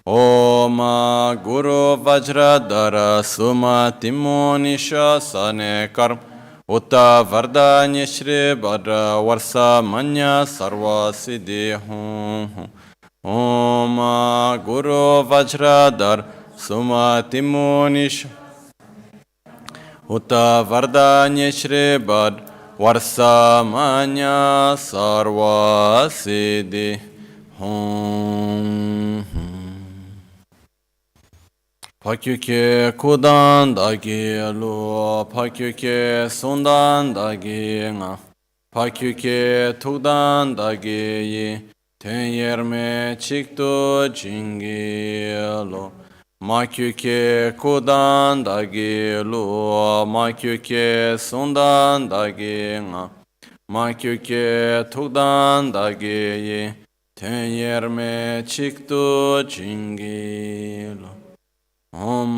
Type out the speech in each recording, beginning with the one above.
Om Guru Vajradhara Sumatimu Nisha Sane Karm Uta Vardanya Shri Bhadra Varsa Manya Sarva Siddhi Hum Om Guru Vajradhara Sumatimu Nisha Uta Vardanya Shri Bhadra Varsa Manya Sarva Siddhi Hum Pakyuke kudan dagi lu, pakyuke sundan dagi nga, pakyuke tukdan dagi yi, ten yerme chiktu jingi lu. Makyuke kudan dagi lu, makyuke sundan dagi nga, makyuke tukdan dagi yi, ten yerme chiktu jingi lu. Om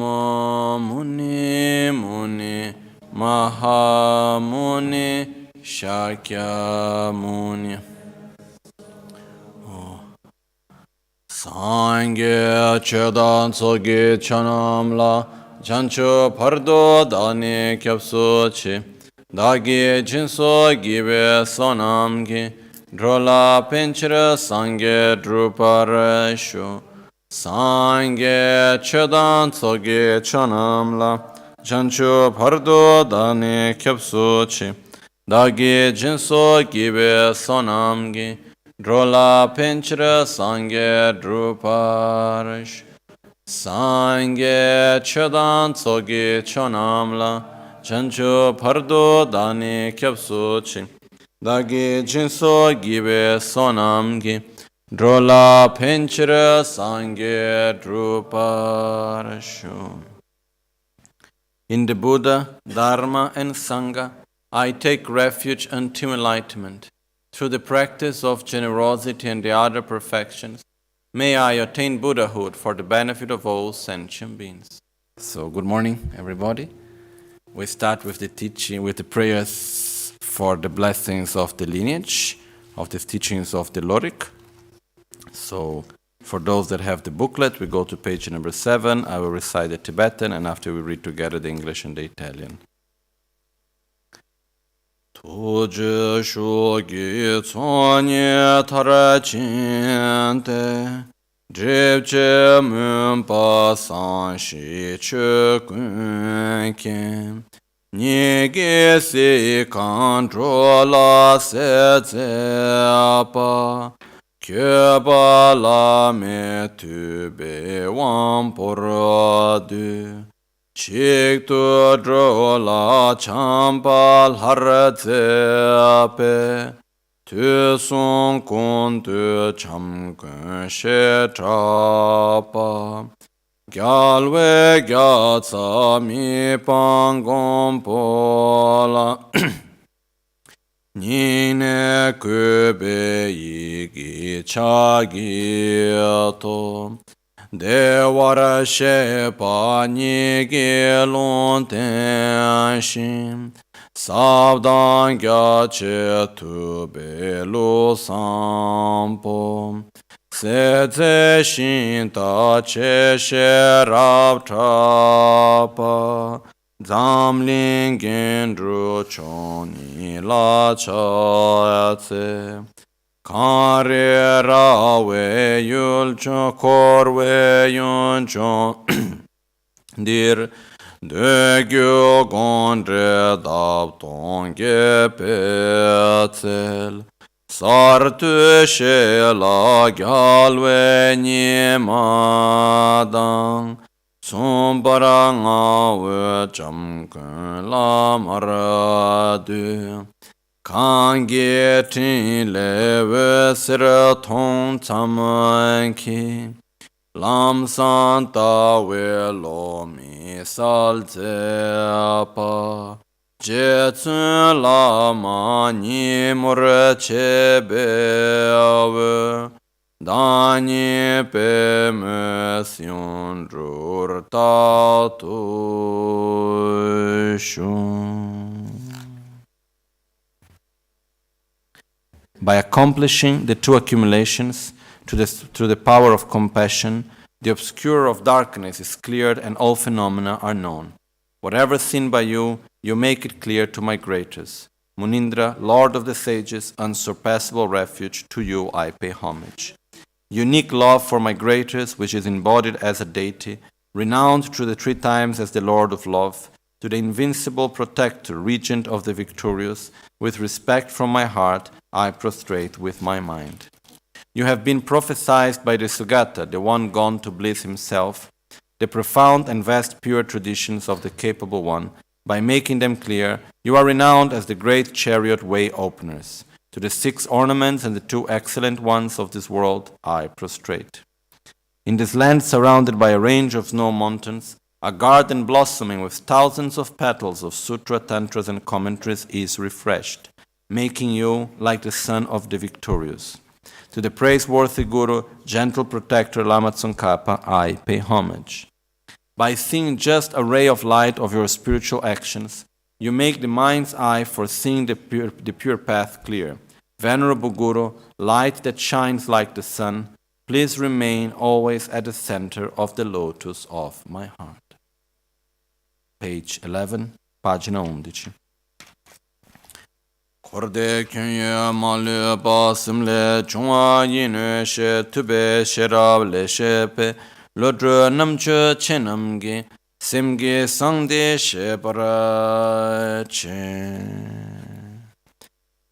Muni Muni Maha Muni Shakya Muni Sangye Chedan Tsogi Chanamla Jancho Pardo Dani Kyapsu Chi Dagi Jinso Gibe Sonamgi Drola Pinchira Sangye Druparashu Sangye Chedan Tsogi Chanamla Jancho Pardo Dani Kyapsu Chi Dagi Jinso Gibe Sonamgi Drola Pinchra Sangye Druparish Sangye Chedan Tsogi Chanamla Jancho Pardo Dani Kyapsu Chi Dagi Jinso Gibe Sonamgi Drola Pinchara Sangye Druparashu. In the Buddha, Dharma and Sangha, I take refuge until enlightenment. Through the practice of generosity and the other perfections, may I attain Buddhahood for the benefit of all sentient beings. So, good morning, everybody. We start with the teaching, with the prayers for the blessings of the lineage, of the teachings of the Lorig. So, for those that have the booklet, we go to page number 7. I will recite the Tibetan, and after we read together the English and the Italian. Tuju shugi tsonye tarachinte, dripche mumpa sanshi chukunkin, nige si kandrola setsepa, Kyeba la me tube wamporadu, chik tu dro la champal haratsepe, tu son kun tu chamkun she trapa, gyalwe gyatsa mi pangon pola, Nine kube yigi chagi to Dewara shepa nigi lonten shim Savdan gyache tube lo sampo Setse shinta che sherab trapa Zamling gendru choni la chayatse Kare rawe yul cho korwe yun cho Dir de gyo gondre dab tonge petel Sartu she la gyalwe nyemadang Sombara nga we chamkun la maradu Kange tin le we sira tong tsamanki Lam santa we lo mi sal tsepa Jetsun la ma ni mure chebe awe Dani pe mesyon jur tatushun. By accomplishing the two accumulations through the power of compassion, The obscure of darkness is cleared and all phenomena are known. Whatever seen by you, you make it clear to my greatest. Munindra, Lord of the sages, unsurpassable refuge, to you I pay homage. Unique love for my greatest, which is embodied as a deity, renowned through the 3 times as the Lord of love, to the invincible protector, regent of the victorious, with respect from my heart, I prostrate with my mind. You have been prophesied by the Sugata, the one gone to bliss himself, the profound and vast pure traditions of the capable one. By making them clear, you are renowned as the great chariot way openers. To the 6 ornaments and the 2 excellent ones of this world, I prostrate. In this land surrounded by a range of snow mountains, a garden blossoming with thousands of petals of sutra, tantras, and commentaries is refreshed, making you like the son of the victorious. To the praiseworthy Guru, gentle protector Lama Tsongkhapa, I pay homage. By seeing just a ray of light of your spiritual actions, you make the mind's eye for seeing the pure path clear. Venerable Guru, light that shines like the sun, please remain always at the center of the lotus of my heart. Page 11, pagina 11. Korde kyenye malu basimle chungwa yinu she tube sherab le shepe lodro namcho chenamge semge sangde she parache.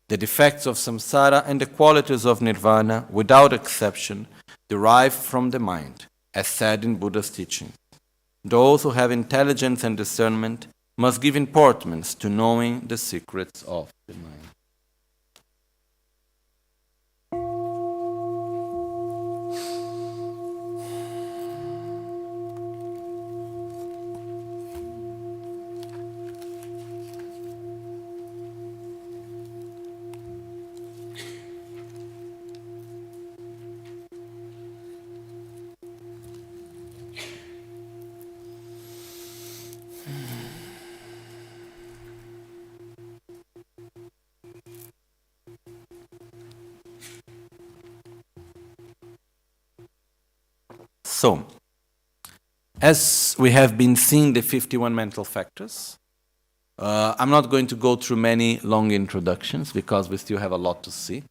The defects of samsara and the qualities of nirvana, without exception, derive from the mind, as said in Buddha's teaching. Those who have intelligence and discernment must give importance to knowing the secrets of the mind. So, as we have been seeing the 51 mental factors, I'm not going to go through many long introductions because we still have a lot to see.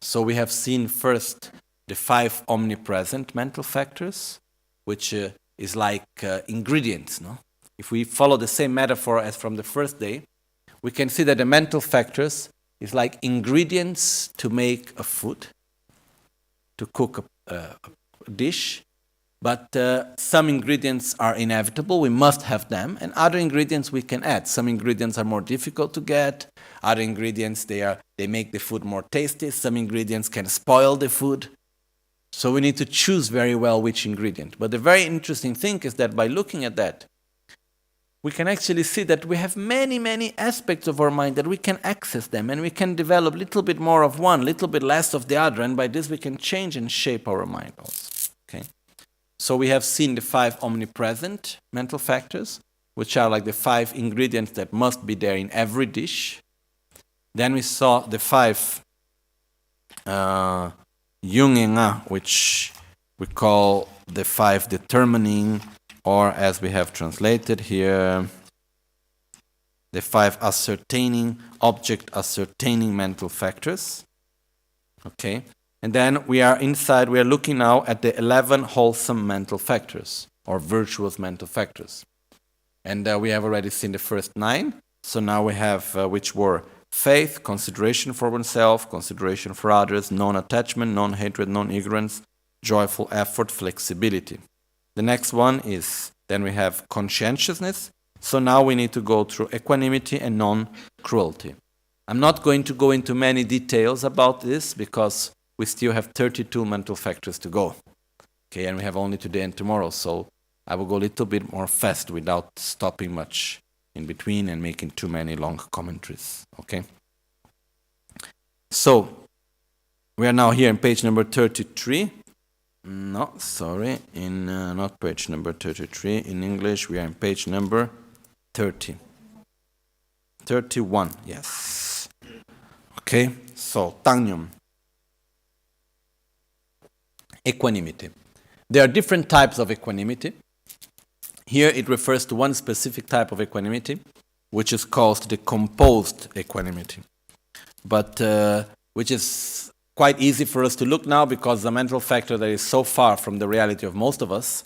So we have seen first the 5 omnipresent mental factors, which is like ingredients. No? If we follow the same metaphor as from the first day, we can see that the mental factors is like ingredients to make a food, to cook a dish. But some ingredients are inevitable, we must have them, and other ingredients we can add. Some ingredients are more difficult to get, other ingredients they make the food more tasty, some ingredients can spoil the food. So we need to choose very well which ingredient. But the very interesting thing is that by looking at that, we can actually see that we have many, many aspects of our mind that we can access them, and we can develop a little bit more of one, a little bit less of the other, and by this we can change and shape our mind also. Okay? So we have seen the 5 omnipresent mental factors, which are like the 5 ingredients that must be there in every dish. Then we saw the 5 Yongzing, which we call the 5 determining, or as we have translated here, the 5 ascertaining, object ascertaining mental factors. Okay. And then we are looking now at the 11 wholesome mental factors, or virtuous mental factors. And we have already seen the first 9. So now we have, which were faith, consideration for oneself, consideration for others, non-attachment, non-hatred, non-ignorance, joyful effort, flexibility. The next one is, then we have conscientiousness. So now we need to go through equanimity and non-cruelty. I'm not going to go into many details about this because we still have 32 mental factors to go. Okay, and we have only today and tomorrow, so I will go a little bit more fast without stopping much in between and making too many long commentaries. Okay? So, we are now here in page number 33. No, sorry, not page number 33. In English, we are in page number 30. 31, yes. Okay, so, Tangyum. Equanimity. There are different types of equanimity. Here it refers to one specific type of equanimity, which is called the composed equanimity, but which is quite easy for us to look now because the mental factor that is so far from the reality of most of us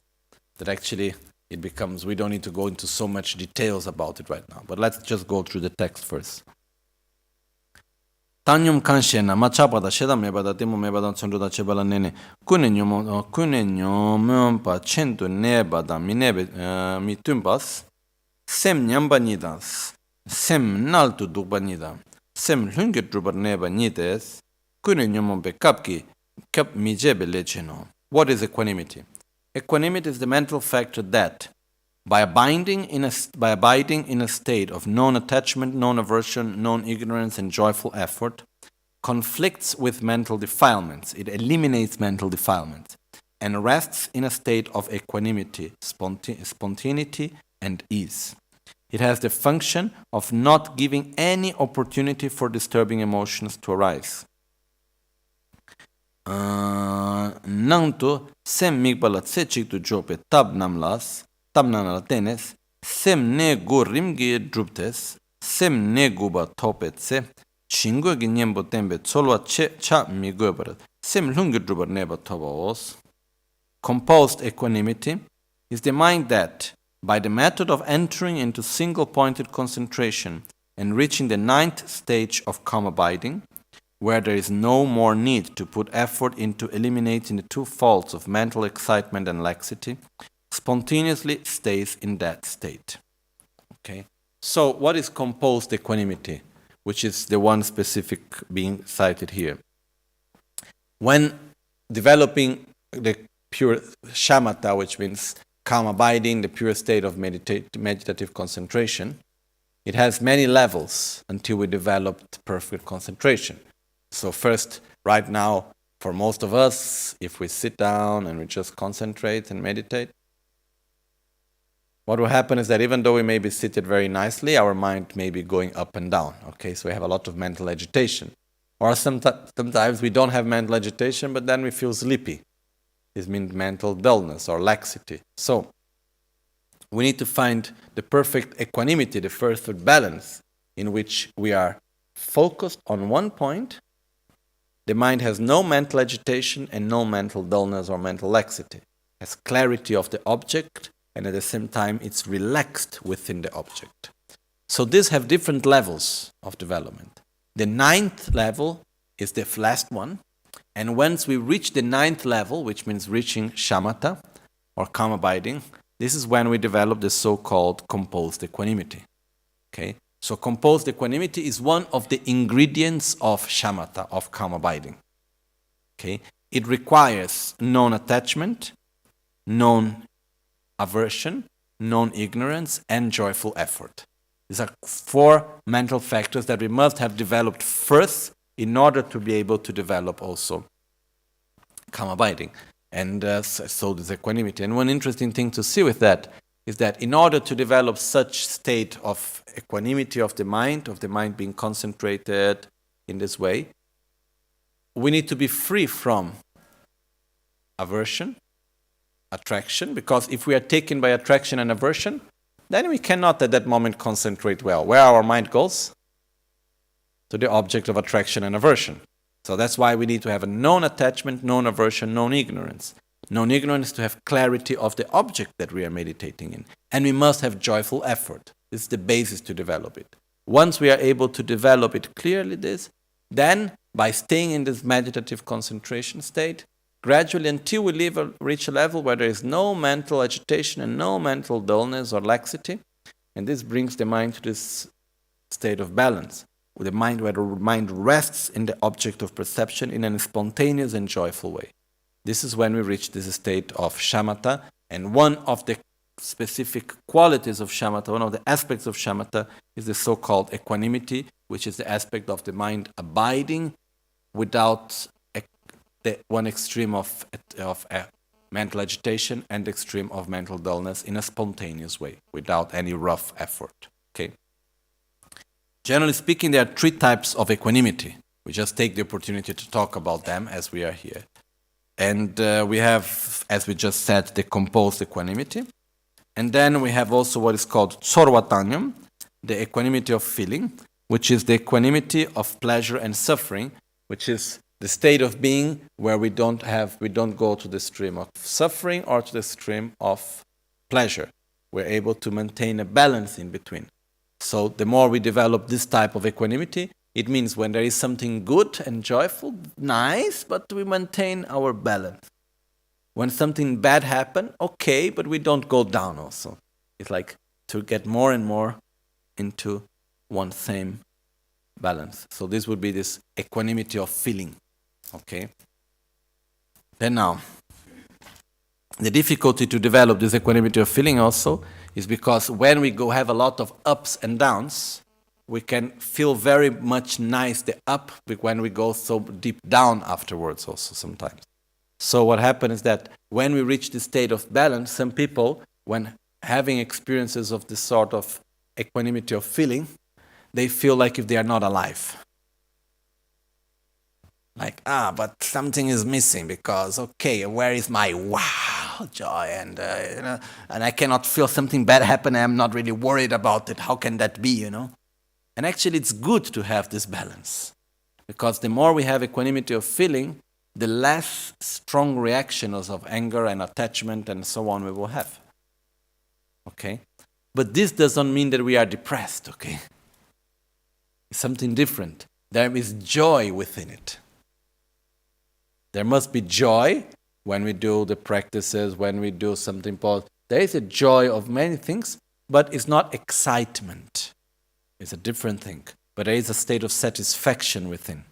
that actually it becomes, we don't need to go into so much details about it right now. But let's just go through the text first. Tanyum kanshena machapada sheda mebada temu mebada tsonduda chebala nene kunenyo mempa chentu nebada minebe mitumpas sem nyamba nidas sem naltu dugba nida sem lungit drubar neba nides kunenyo mombe kapki kap mijebe lecheno. What is equanimity? Equanimity is the mental factor that, by abiding in a state of non-attachment, non-aversion, non-ignorance, and joyful effort, conflicts with mental defilements. It eliminates mental defilements and rests in a state of equanimity, spontaneity, and ease. It has the function of not giving any opportunity for disturbing emotions to arise. Nangto sem migbala tse chiktu jope tab namlas tab nanala tenes sem ne go rimgi druptes sem ne guba topetse chingo gi nyembo tembe tsolwa che cha migobarat sem lungi drubar neba tobaos. Composed equanimity is the mind that, by the method of entering into single-pointed concentration and reaching the 9th stage of calm abiding, where there is no more need to put effort into eliminating the two faults of mental excitement and laxity, spontaneously stays in that state. Okay. So what is composed equanimity, which is the one specific being cited here? When developing the pure shamatha, which means calm abiding, the pure state of meditative concentration, it has many levels until we developed perfect concentration. So first, right now, for most of us, if we sit down and we just concentrate and meditate, what will happen is that even though we may be seated very nicely, our mind may be going up and down. Okay, so we have a lot of mental agitation. Or sometimes we don't have mental agitation, but then we feel sleepy. This means mental dullness or laxity. So we need to find the perfect equanimity, the perfect balance in which we are focused on one point. The mind has no mental agitation and no mental dullness or mental laxity. It has clarity of the object, and at the same time it's relaxed within the object. So these have different levels of development. The 9th level is the last one, and once we reach the 9th level, which means reaching shamatha or calm abiding, this is when we develop the so-called composed equanimity. Okay? So composed equanimity is one of the ingredients of shamatha, of calm abiding. Okay? It requires non-attachment, non-aversion, non-ignorance, and joyful effort. These are 4 mental factors that we must have developed first in order to be able to develop also calm abiding. And so this equanimity. And one interesting thing to see with that is that in order to develop such state of equanimity of the mind being concentrated in this way, we need to be free from aversion, attraction, because if we are taken by attraction and aversion, then we cannot at that moment concentrate well. Where our mind goes? To the object of attraction and aversion. So that's why we need to have a non-attachment, non-aversion, non-ignorance. Non-ignorance to have clarity of the object that we are meditating in. And we must have joyful effort. This is the basis to develop it. Once we are able to develop it clearly, then by staying in this meditative concentration state, gradually until we reach a level where there is no mental agitation and no mental dullness or laxity, and this brings the mind to this state of balance, where the mind rests in the object of perception in a spontaneous and joyful way. This is when we reach this state of shamatha, and one of the specific qualities of shamatha, one of the aspects of shamatha is the so-called equanimity, which is the aspect of the mind abiding without the one extreme of mental agitation and the extreme of mental dullness in a spontaneous way, without any rough effort. Okay. Generally speaking, there are 3 types of equanimity. We just take the opportunity to talk about them as we are here. And we have, as we just said, the composed equanimity. And then we have also what is called tsorvatanyam, the equanimity of feeling, which is the equanimity of pleasure and suffering, which is the state of being where we don't go to the stream of suffering or to the stream of pleasure. We're able to maintain a balance in between. So the more we develop this type of equanimity, it means when there is something good and joyful, nice, but we maintain our balance. When something bad happens, okay, but we don't go down also. It's like to get more and more into one same balance. So this would be this equanimity of feeling. Okay? Then now, the difficulty to develop this equanimity of feeling also is because when we go have a lot of ups and downs, we can feel very much nice the up when we go so deep down afterwards also sometimes. So what happens is that when we reach this state of balance, some people, when having experiences of this sort of equanimity of feeling, they feel like if they are not alive. Like, but something is missing because, okay, where is my wow, joy? And and I cannot feel something bad happen. I'm not really worried about it. How can that be, And actually, it's good to have this balance. Because the more we have equanimity of feeling, the less strong reactions of anger and attachment and so on we will have. Okay? But this doesn't mean that we are depressed, okay? It's something different. There is joy within it. There must be joy when we do the practices, when we do something positive. There is a joy of many things, but it's not excitement. It's a different thing. But there is a state of satisfaction within.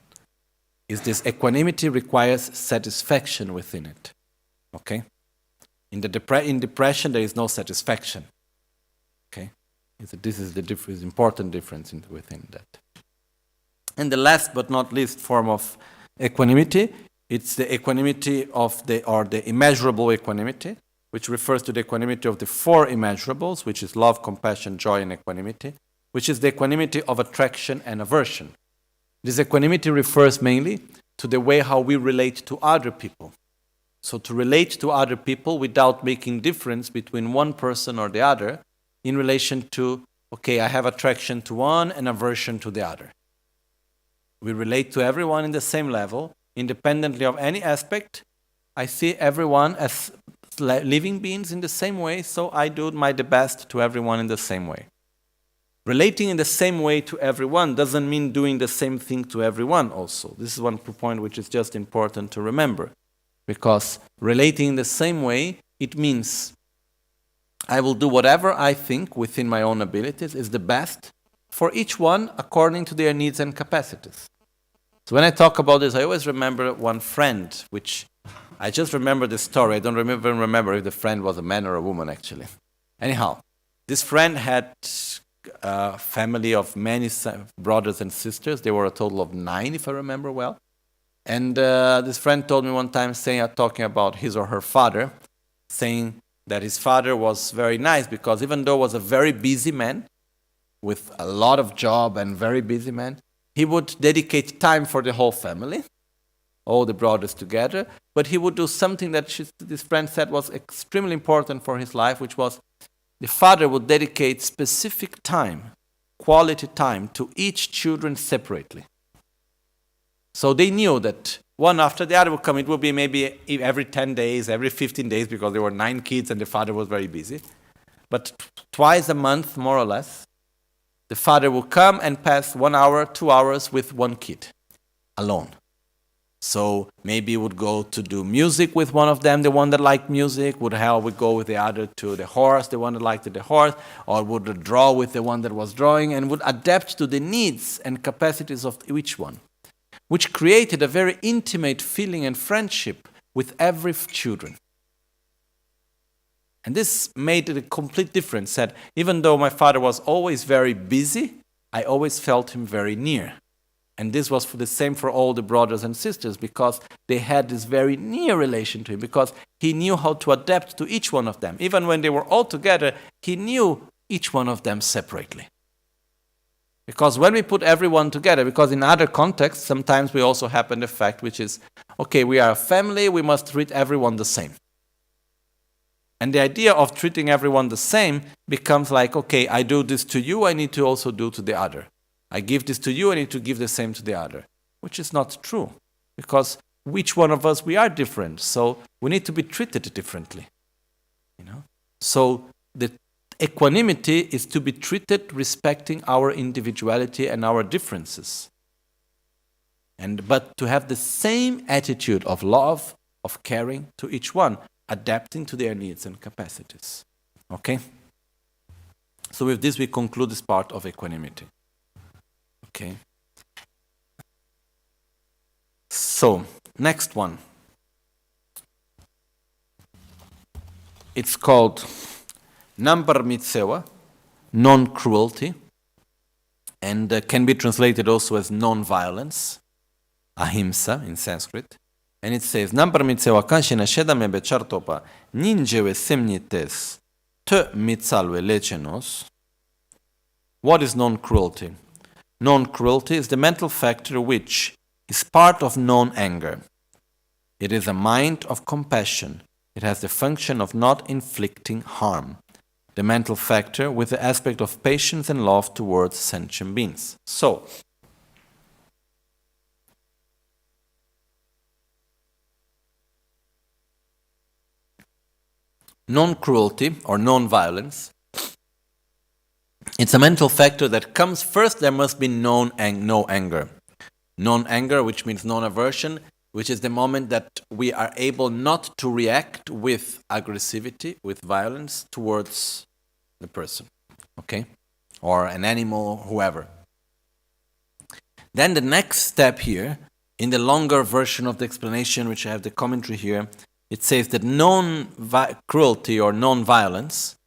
Is this equanimity requires satisfaction within it. Okay? In depression, there is no satisfaction. Okay? This is the important difference within that. And the last but not least form of equanimity, it's the equanimity of the immeasurable equanimity, which refers to the equanimity of the four immeasurables, which is love, compassion, joy, and equanimity, which is the equanimity of attraction and aversion. This equanimity refers mainly to the way how we relate to other people. So to relate to other people without making difference between one person or the other in relation to, okay, I have attraction to one and aversion to the other. We relate to everyone in the same level, independently of any aspect. I see everyone as living beings in the same way, so I do the best to everyone in the same way. Relating in the same way to everyone doesn't mean doing the same thing to everyone also. This is one point which is just important to remember. Because relating in the same way, it means I will do whatever I think within my own abilities is the best for each one according to their needs and capacities. So when I talk about this, I always remember one friend, which I just remember the story. I don't even remember if the friend was a man or a woman, actually. Anyhow, this friend had a family of many brothers and sisters. They were a total of 9, if I remember well. And this friend told me one time, talking about his or her father, saying that his father was very nice because even though he was a very busy man, with a lot of job and very busy man, he would dedicate time for the whole family, all the brothers together, but he would do something that this friend said was extremely important for his life, which was the father would dedicate specific time, quality time, to each children separately. So they knew that one after the other would come. It would be maybe every 10 days, every 15 days, because there were 9 kids and the father was very busy. But twice a month, more or less, the father would come and pass 1 hour, 2 hours with one kid, alone. So maybe he would go to do music with one of them, the one that liked music, would go with the other to the horse, the one that liked the horse, or would draw with the one that was drawing, and would adapt to the needs and capacities of each one, which created a very intimate feeling and friendship with every children. And this made a complete difference, that even though my father was always very busy, I always felt him very near. And this was the same for all the brothers and sisters, because they had this very near relation to him, because he knew how to adapt to each one of them. Even when they were all together, he knew each one of them separately. Because when we put everyone together, because in other contexts, sometimes we also happen the fact which is, okay, we are a family, we must treat everyone the same. And the idea of treating everyone the same becomes like, okay, I do this to you, I need to also do to the other. I give this to you, I need to give the same to the other. Which is not true. Because each one of us, we are different. So we need to be treated differently. So the equanimity is to be treated respecting our individuality and our differences. But to have the same attitude of love, of caring to each one, adapting to their needs and capacities. Okay? So with this we conclude this part of equanimity. Okay? So, next one. It's called Nambar Mitsewa, non-cruelty, and can be translated also as non-violence, ahimsa in Sanskrit. And it says, Nambar Mitsewa kanshina shedame bechartopa ninjewe semnites te mitsalwe lechenos. What is non-cruelty? Non-cruelty is the mental factor which is part of non-anger. It is a mind of compassion. It has the function of not inflicting harm. The mental factor with the aspect of patience and love towards sentient beings. So, non-cruelty or non-violence, it's a mental factor that comes first. There must be no anger. Non-anger, which means non-aversion, which is the moment that we are able not to react with aggressivity, with violence towards the person, okay? Or an animal, whoever. Then the next step here, in the longer version of the explanation, which I have the commentary here, it says that non-cruelty or non-violence,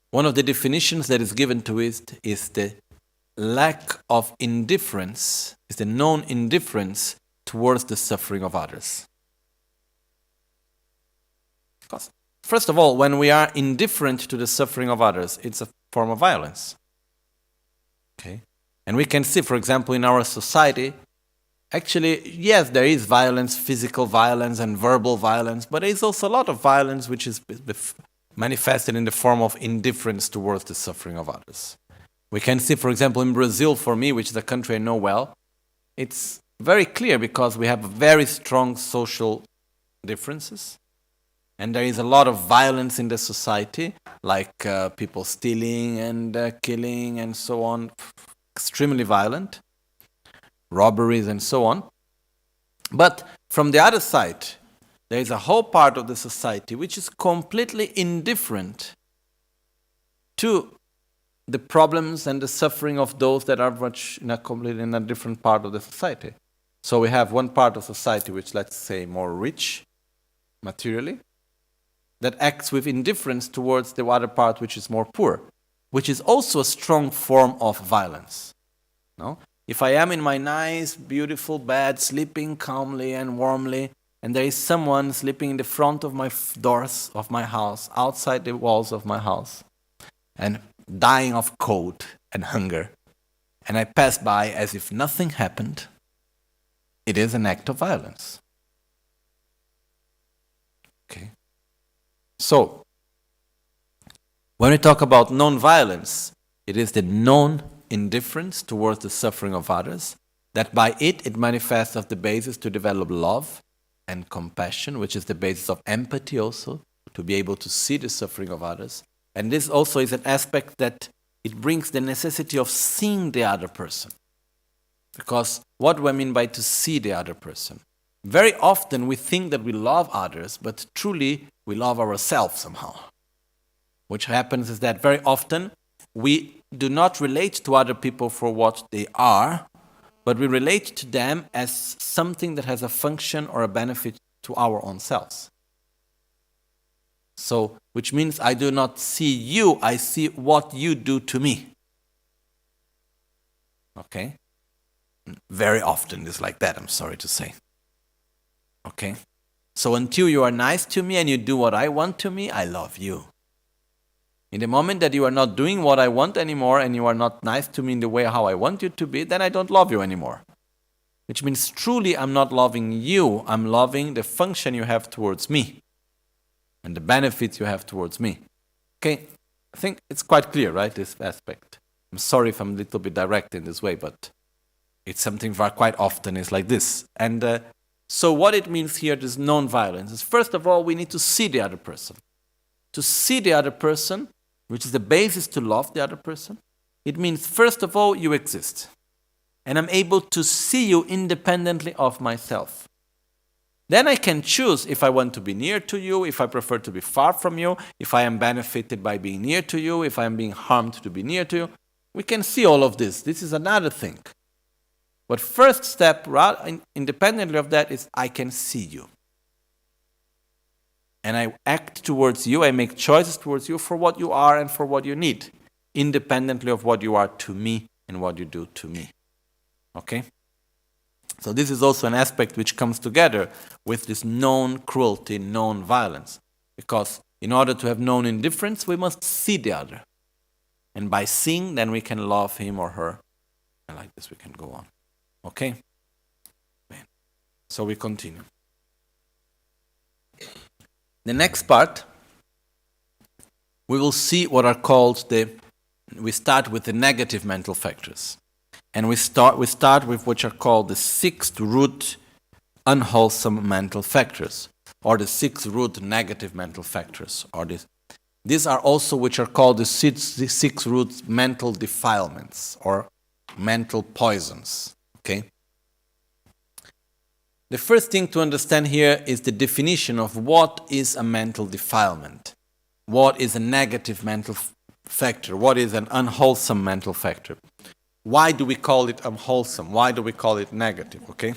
one of the definitions that is given to it is the lack of indifference, is the non-indifference towards the suffering of others. Because, first of all, when we are indifferent to the suffering of others, it's a form of violence. Okay? And we can see, for example, in our society, actually, yes, there is violence, physical violence and verbal violence, but there is also a lot of violence which is manifested in the form of indifference towards the suffering of others. We can see, for example, in Brazil, for me, which is a country I know well, it's very clear because we have very strong social differences. And there is a lot of violence in the society, like people stealing and killing and so on, extremely violent, robberies and so on. But from the other side, there is a whole part of the society which is completely indifferent to the problems and the suffering of those that are much completely in a different part of the society. So we have one part of society which, let's say, more rich materially, that acts with indifference towards the other part which is more poor, which is also a strong form of violence. No? If I am in my nice, beautiful bed, sleeping calmly and warmly, and there is someone sleeping in the front of my doors of my house, outside the walls of my house, and dying of cold and hunger, and I pass by as if nothing happened, it is an act of violence. Okay. So, when we talk about non-violence, it is the non-indifference towards the suffering of others, that by it manifests as the basis to develop love and compassion, which is the basis of empathy also, to be able to see the suffering of others. And this also is an aspect that it brings the necessity of seeing the other person. Because what do I mean by to see the other person? Very often we think that we love others, but truly we love ourselves somehow. Which happens is that very often we do not relate to other people for what they are, but we relate to them as something that has a function or a benefit to our own selves. So, which means I do not see you, I see what you do to me. Okay? Very often it's like that, I'm sorry to say. Okay? So until you are nice to me and you do what I want to me, I love you. In the moment that you are not doing what I want anymore and you are not nice to me in the way how I want you to be, then I don't love you anymore. Which means truly I'm not loving you, I'm loving the function you have towards me and the benefits you have towards me. Okay, I think it's quite clear, right, this aspect. I'm sorry if I'm a little bit direct in this way, but it's something that quite often is like this. And so what it means here, this non-violence, is first of all, we need to see the other person. To see the other person, which is the basis to love the other person, it means first of all, you exist. And I'm able to see you independently of myself. Then I can choose if I want to be near to you, if I prefer to be far from you, if I am benefited by being near to you, if I am being harmed to be near to you. We can see all of this. This is another thing. But first step, independently of that, is I can see you. And I act towards you, I make choices towards you for what you are and for what you need, independently of what you are to me and what you do to me. Okay? So this is also an aspect which comes together with this known cruelty, known violence. Because in order to have known indifference, we must see the other. And by seeing, then we can love him or her. And like this we can go on. Okay? So we continue. The next part, we will see what are called we start with the negative mental factors. And we start with which are called the 6 root unwholesome mental factors, or the 6 root negative mental factors. These are also which are called the 6 root mental defilements, or mental poisons. Okay? The first thing to understand here is the definition of what is a mental defilement. What is a negative mental factor? What is an unwholesome mental factor? Why do we call it unwholesome? Why do we call it negative? Okay?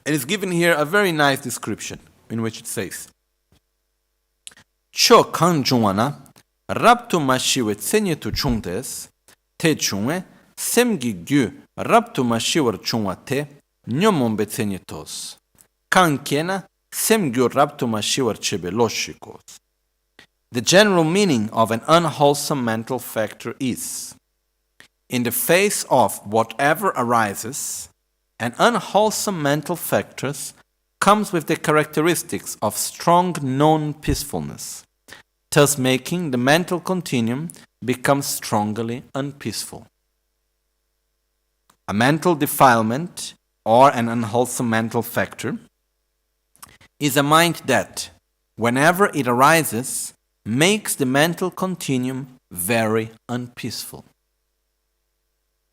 It is given here a very nice description in which it says, Cho kan jungana raptu mashiwe tsenye tu chungtes te chungwe semgi gyu raptu mashiwar chungwa te nyomombe tsenye tos kan kena semgyu raptu mashiwar chebe loshikos. The general meaning of an unwholesome mental factor is, in the face of whatever arises, an unwholesome mental factor comes with the characteristics of strong known peacefulness, thus making the mental continuum become strongly unpeaceful. A mental defilement, or an unwholesome mental factor, is a mind that, whenever it arises, makes the mental continuum very unpeaceful.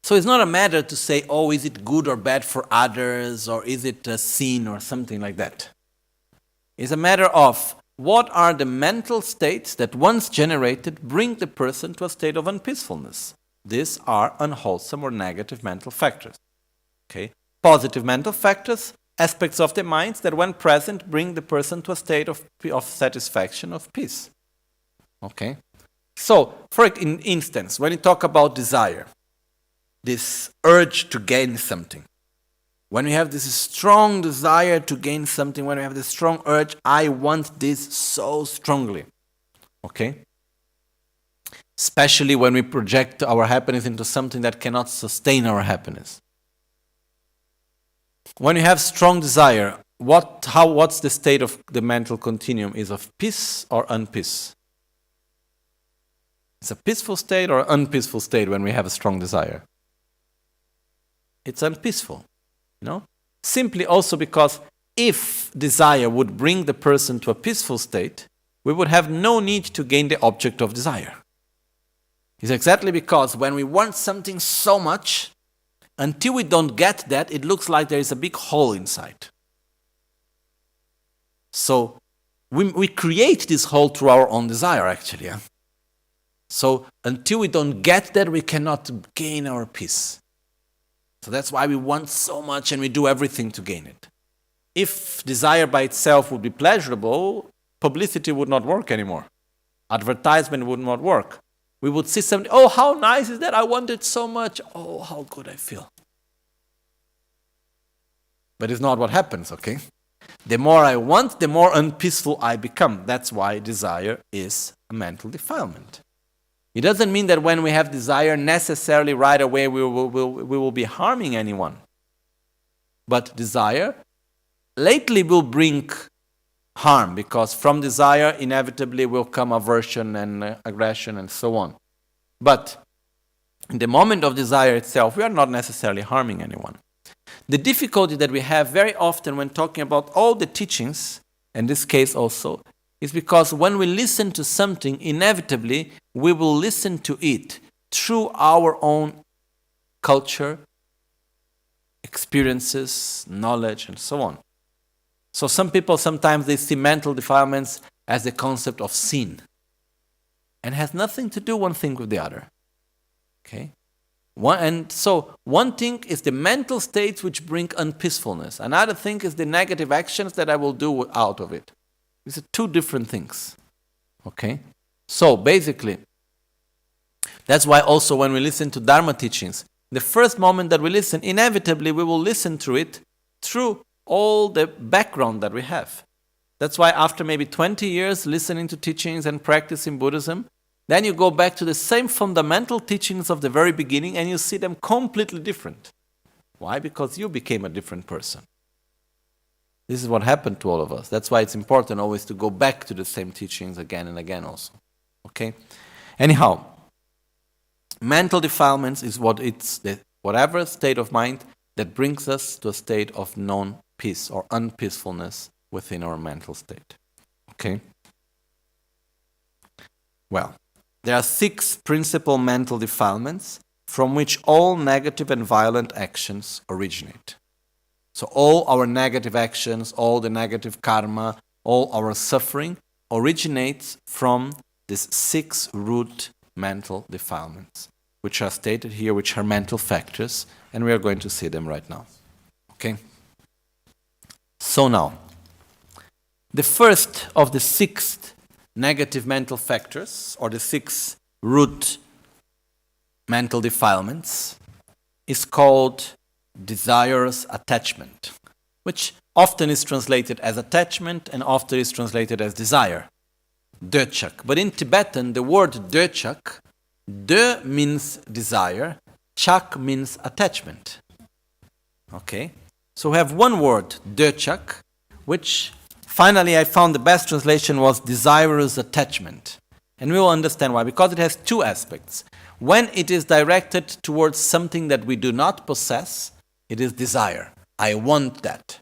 So it's not a matter to say, oh, is it good or bad for others, or is it a sin or something like that. It's a matter of what are the mental states that once generated bring the person to a state of unpeacefulness. These are unwholesome or negative mental factors. Okay? Positive mental factors, aspects of the minds that when present bring the person to a state of satisfaction, of peace. Okay? So, for instance, when you talk about desire, this urge to gain something. When we have this strong desire to gain something, when we have this strong urge, I want this so strongly. Okay? Especially when we project our happiness into something that cannot sustain our happiness. When you have strong desire, what's the state of the mental continuum? Is of peace or unpeace? It's a peaceful state or unpeaceful state when we have a strong desire? It's unpeaceful, Simply also because if desire would bring the person to a peaceful state, we would have no need to gain the object of desire. It's exactly because when we want something so much, until we don't get that, it looks like there is a big hole inside. So we create this hole through our own desire, actually. Yeah? So until we don't get that, we cannot gain our peace. So that's why we want so much and we do everything to gain it. If desire by itself would be pleasurable, publicity would not work anymore. Advertisement would not work. We would see something, oh, how nice is that? I want it so much. Oh, how good I feel. But it's not what happens, okay? The more I want, the more unpeaceful I become. That's why desire is a mental defilement. It doesn't mean that when we have desire, necessarily right away we will be harming anyone. But desire lately will bring harm, because from desire inevitably will come aversion and aggression and so on. But in the moment of desire itself, we are not necessarily harming anyone. The difficulty that we have very often when talking about all the teachings, in this case also, is because when we listen to something, inevitably we will listen to it through our own culture, experiences, knowledge, and so on. So some people sometimes they see mental defilements as the concept of sin, and has nothing to do one thing with the other. Okay? One thing is the mental states which bring unpeacefulness. Another thing is the negative actions that I will do out of it. These are two different things. Okay? So basically, that's why also when we listen to Dharma teachings, the first moment that we listen, inevitably we will listen to it through all the background that we have. That's why after maybe 20 years listening to teachings and practicing Buddhism, then you go back to the same fundamental teachings of the very beginning and you see them completely different. Why? Because you became a different person. This is what happened to all of us. That's why it's important always to go back to the same teachings again and again also. Okay? Anyhow, mental defilements is whatever state of mind that brings us to a state of non-peace or unpeacefulness within our mental state. Okay? Well, there are 6 principal mental defilements from which all negative and violent actions originate. So all our negative actions, all the negative karma, all our suffering originates from these 6 root mental defilements, which are stated here, which are mental factors, and we are going to see them right now. Okay? So now, the first of the 6 negative mental factors, or the 6 root mental defilements, is called desirous attachment, which often is translated as attachment and often is translated as desire. Döchak. But in Tibetan, the word döchak, dö means desire, chak means attachment. Okay? So we have one word, döchak, which finally I found the best translation was desirous attachment. And we will understand why. Because it has 2 aspects. When it is directed towards something that we do not possess, it is desire. I want that.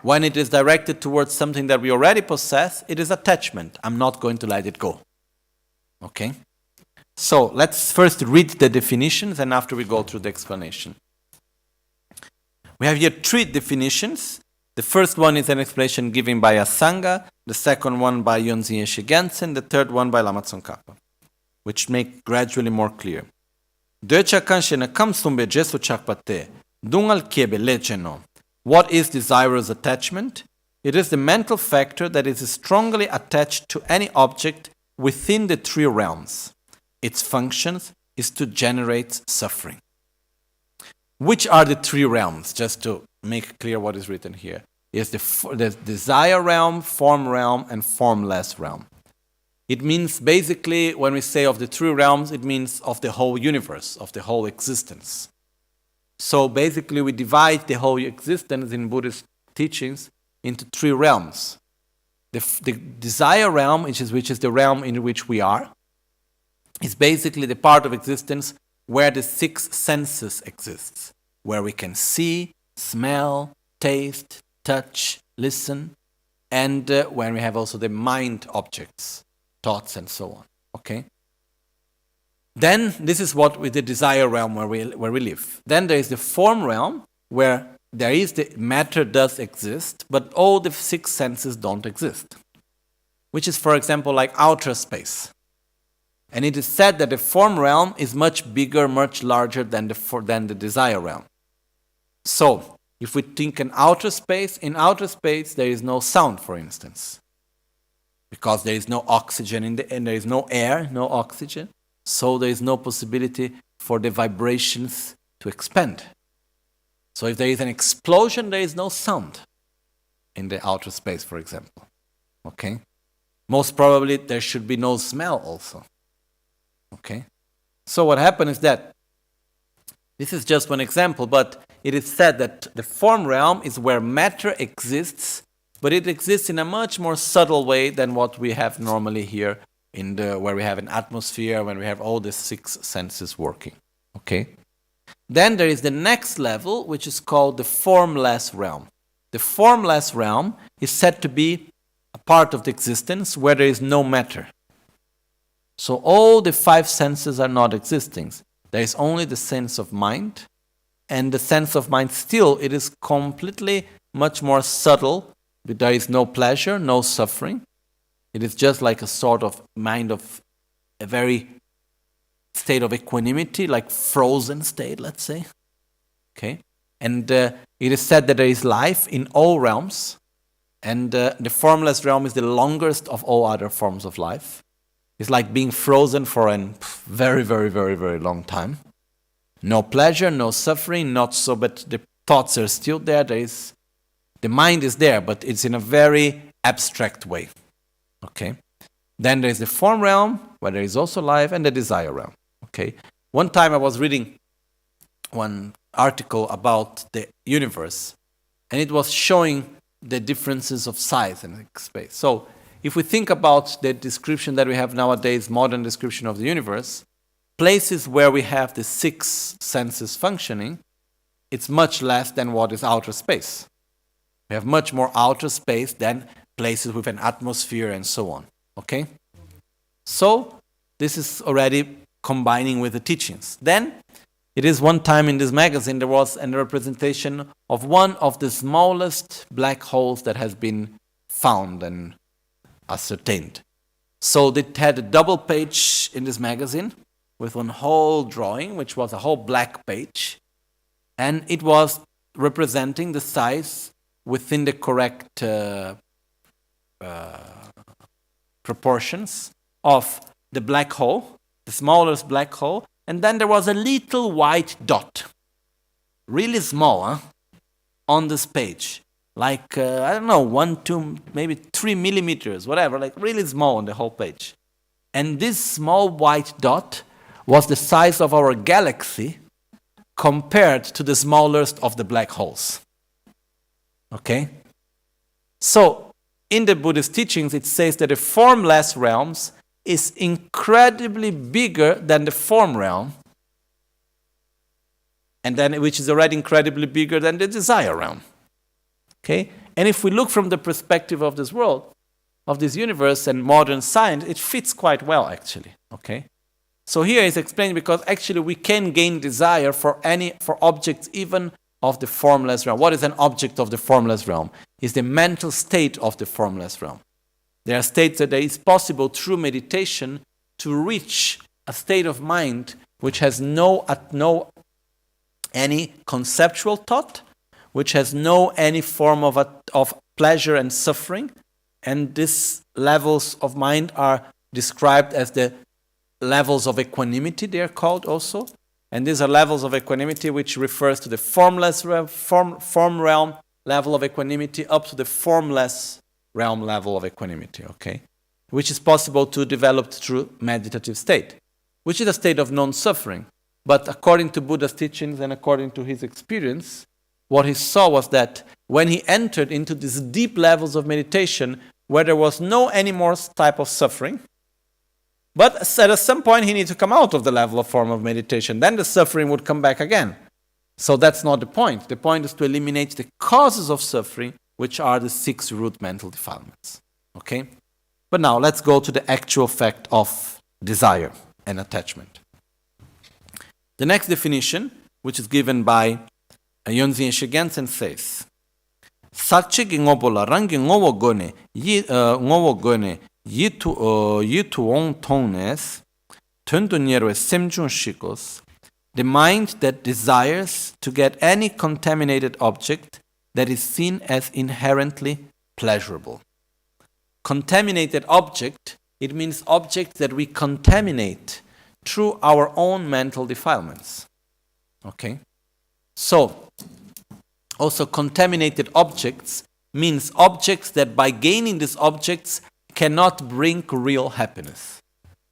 When it is directed towards something that we already possess, it is attachment. I'm not going to let it go. Okay? So let's first read the definitions and after we go through the explanation. We have here 3 definitions. The first one is an explanation given by a Sangha, the second one by Yongzing Yeshe Gyältsän, the third one by Lama Tsongkhapa, which make gradually more clear. What is desirous attachment? It is the mental factor that is strongly attached to any object within the 3 realms. Its function is to generate suffering. Which are the 3 realms? Just to make clear what is written here. Is the desire realm, form realm, and formless realm. It means basically, when we say of the 3 realms, it means of the whole universe, of the whole existence. So basically we divide the whole existence in Buddhist teachings into 3 realms. The desire realm, which is the realm in which we are, is basically the part of existence where the 6 senses exist, where we can see, smell, taste, touch, listen, and when we have also the mind objects, thoughts and so on. Okay? Then this is what with the desire realm where we live. Then there is the form realm where there is the matter does exist, but all the 6 senses don't exist. Which is, for example, like outer space. And it is said that the form realm is much bigger, much larger than the desire realm. So, if we think in outer space there is no sound, for instance. Because there is no oxygen and there is no air, no oxygen. So there is no possibility for the vibrations to expand. So if there is an explosion, there is no sound. in the outer space, for example. Okay? Most probably there should be no smell also. Okay? So what happened is that, this is just one example, but it is said that the form realm is where matter exists, but it exists in a much more subtle way than what we have normally here where we have an atmosphere, when we have all the 6 senses working. Okay? Then there is the next level, which is called the formless realm. The formless realm is said to be a part of the existence where there is no matter. So all the 5 senses are not existing. There is only the sense of mind, and the sense of mind still, it is completely much more subtle. There is no pleasure, no suffering. It is just like a sort of mind of a very state of equanimity, like frozen state, let's say. Okay? And it is said that there is life in all realms, and the formless realm is the longest of all other forms of life. It's like being frozen for a very, very, very, very long time. No pleasure, no suffering, not so, but the thoughts are still there. The mind is there, but it's in a very abstract way. Okay? Then there is the form realm, where there is also life, and the desire realm. Okay? One time I was reading one article about the universe, and it was showing the differences of size and space. So, if we think about the description that we have nowadays, modern description of the universe, places where we have the 6 senses functioning, it's much less than what is outer space. We have much more outer space than places with an atmosphere and so on. Okay? So, this is already combining with the teachings. Then, it is one time in this magazine there was a representation of one of the smallest black holes that has been found and ascertained. So it had a double page in this magazine with one whole drawing, which was a whole black page, and it was representing the size within the correct proportions of the black hole, the smallest black hole, and then there was a little white dot, really small, on this page. Like, 1, 2, maybe 3 millimeters, whatever, like really small on the whole page. And this small white dot was the size of our galaxy compared to the smallest of the black holes. Okay? So, in the Buddhist teachings, it says that the formless realms is incredibly bigger than the form realm, and then which is already incredibly bigger than the desire realm. Okay? And if we look from the perspective of this world, of this universe and modern science, it fits quite well actually. Okay? So here is explained because actually we can gain desire for objects even of the formless realm. What is an object of the formless realm? It's the mental state of the formless realm. There are states that it is possible through meditation to reach a state of mind which has no any conceptual thought, which has no any form of pleasure and suffering, and these levels of mind are described as the levels of equanimity, they are called also, and these are levels of equanimity which refers to the formless form realm level of equanimity up to the formless realm level of equanimity, okay, which is possible to develop through meditative state, which is a state of non-suffering. But according to Buddha's teachings and according to his experience, what he saw was that when he entered into these deep levels of meditation where there was no any more type of suffering, but at some point he needed to come out of the level of form of meditation, then the suffering would come back again. So that's not the point. The point is to eliminate the causes of suffering, which are the 6 root mental defilements. Okay? But now let's go to the actual fact of desire and attachment. The next definition, which is given by Yongzing Yeshe Gyältsän, says, Sakche gi ngopo la rangi ngowo gone yitu on tongnes tönpa nyerwe semjung shikos, the mind that desires to get any contaminated object that is seen as inherently pleasurable. Contaminated object, it means object that we contaminate through our own mental defilements. Okay? So, also contaminated objects means objects that by gaining these objects cannot bring real happiness.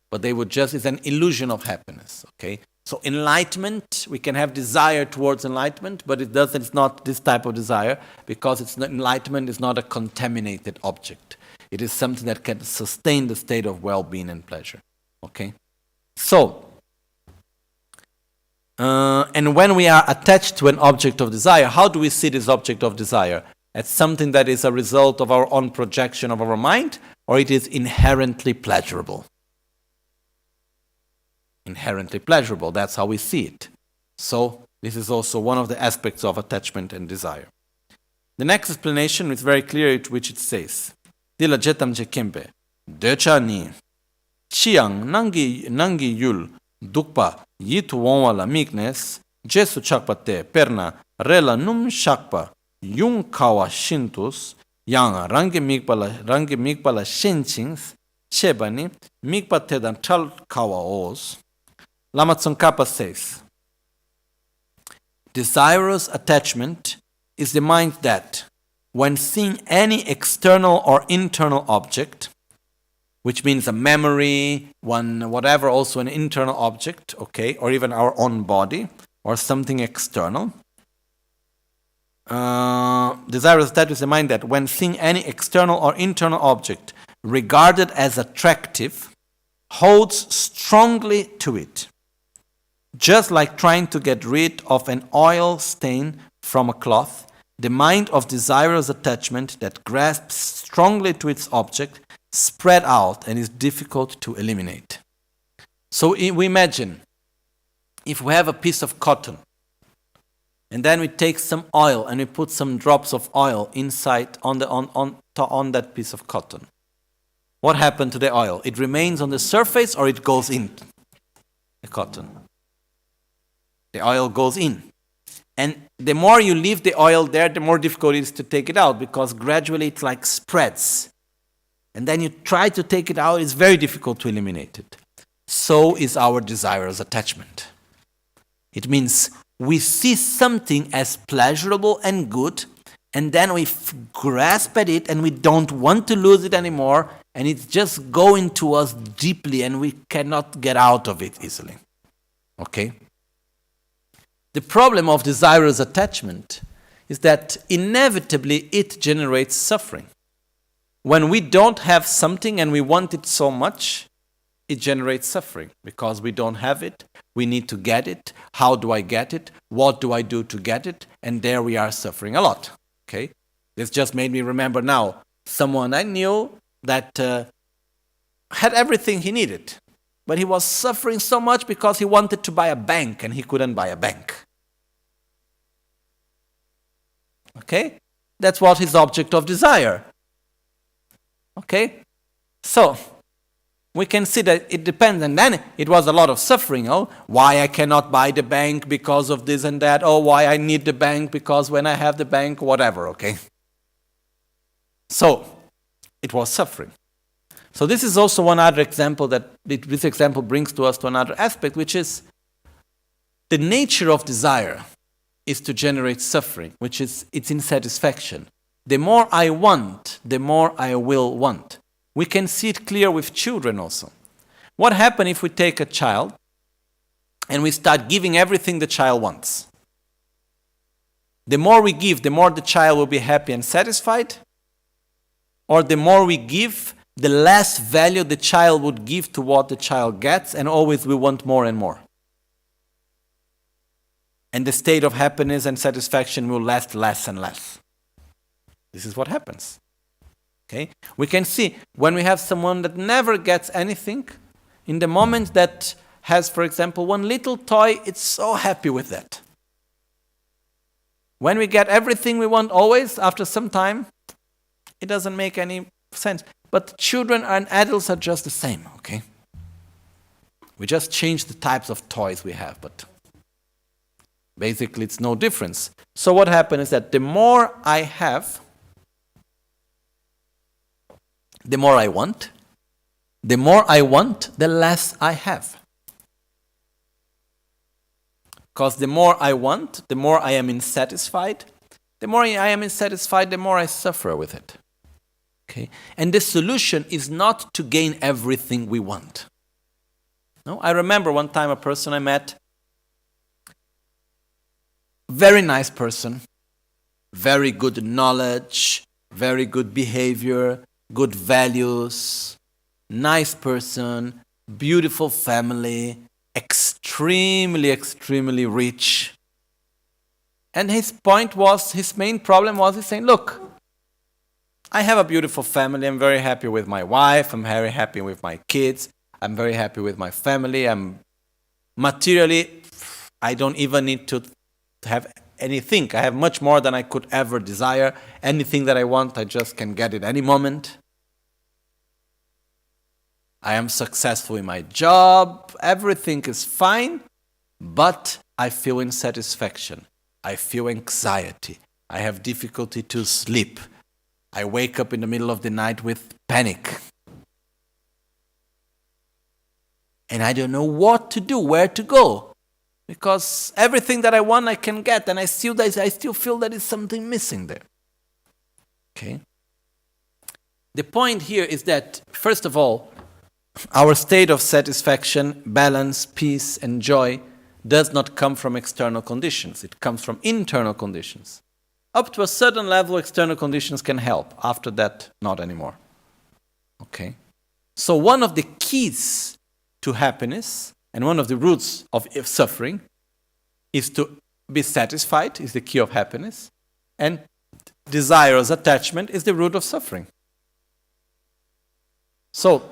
But they would just, it's an illusion of happiness, okay? So enlightenment, we can have desire towards enlightenment, but it's not this type of desire, because enlightenment is not a contaminated object. It is something that can sustain the state of well-being and pleasure, okay? So, and when we are attached to an object of desire, how do we see this object of desire? As something that is a result of our own projection of our mind, or it is inherently pleasurable? Inherently pleasurable, that's how we see it. So, this is also one of the aspects of attachment and desire. The next explanation is very clear, which it says, Dila jetam je kempe, decha ni, chiang nangi yul, dukpa, yitu wonwa la meekness, jesu chakpa te, perna, rela num shakpa, yung kawa shintus, yang rangi mikpala shenchings, chebani, mikpa te dan tal kawa os. Lama Tsongkhapa says, desirous attachment is the mind that, when seeing any external or internal object, which means a memory, whatever, also an internal object, okay, or even our own body, or something external. Desirous attachment is the mind that, when seeing any external or internal object regarded as attractive, holds strongly to it. Just like trying to get rid of an oil stain from a cloth, the mind of desirous attachment that grasps strongly to its object spread out and is difficult to eliminate. So we imagine, if we have a piece of cotton, and then we take some oil and we put some drops of oil inside on that piece of cotton. What happened to the oil? It remains on the surface, or it goes in the cotton? The oil goes in. And the more you leave the oil there, the more difficult it is to take it out, because gradually it like spreads. And then you try to take it out, it's very difficult to eliminate it. So is our desirous attachment. It means we see something as pleasurable and good, and then we grasp at it and we don't want to lose it anymore, and it's just going to us deeply and we cannot get out of it easily. Okay? The problem of desirous attachment is that inevitably it generates suffering. When we don't have something and we want it so much, it generates suffering because we don't have it. We need to get it. How do I get it? What do I do to get it? And there we are suffering a lot. Okay? This just made me remember now someone I knew that had everything he needed, but he was suffering so much because he wanted to buy a bank and he couldn't buy a bank. Okay? That's what his object of desire. Okay? So, we can see that it depends, and then it was a lot of suffering. Oh, why I cannot buy the bank because of this and that. Oh, why I need the bank because when I have the bank, whatever, okay? So, it was suffering. So this is also one other example that this example brings to us to another aspect, which is the nature of desire is to generate suffering, which is its insatisfaction. The more I want, the more I will want. We can see it clear with children also. What happens if we take a child and we start giving everything the child wants? The more we give, the more the child will be happy and satisfied, or the more we give, the less value the child would give to what the child gets, and always we want more and more. And the state of happiness and satisfaction will last less and less. This is what happens. Okay? We can see when we have someone that never gets anything, in the moment that has, for example, one little toy, it's so happy with that. When we get everything we want always, after some time, it doesn't make any sense. But children and adults are just the same, okay? We just change the types of toys we have, but basically it's no difference. So what happens is that the more I have, the more I want. The more I want, the less I have. Because the more I want, the more I am insatisfied, The more I am insatisfied, the more I suffer with it. Okay? And the solution is not to gain everything we want. No? I remember one time a person I met, very nice person, very good knowledge, very good behavior, good values, nice person, beautiful family, extremely, extremely rich. And his main problem was, he's saying, look, I have a beautiful family, I'm very happy with my wife, I'm very happy with my kids, I'm very happy with my family, I'm materially, I don't even need to have anything. I have much more than I could ever desire. Anything that I want, I just can get it any moment. I am successful in my job, everything is fine, but I feel insatisfaction. I feel anxiety. I have difficulty to sleep. I wake up in the middle of the night with panic. And I don't know what to do, where to go. Because everything that I want, I can get, and I still feel that there's something missing there. Okay? The point here is that, first of all, our state of satisfaction, balance, peace, and joy does not come from external conditions. It comes from internal conditions. Up to a certain level, external conditions can help. After that, not anymore. Okay? So one of the keys to happiness and one of the roots of suffering is to be satisfied, is the key of happiness, and desires, attachment, is the root of suffering. So,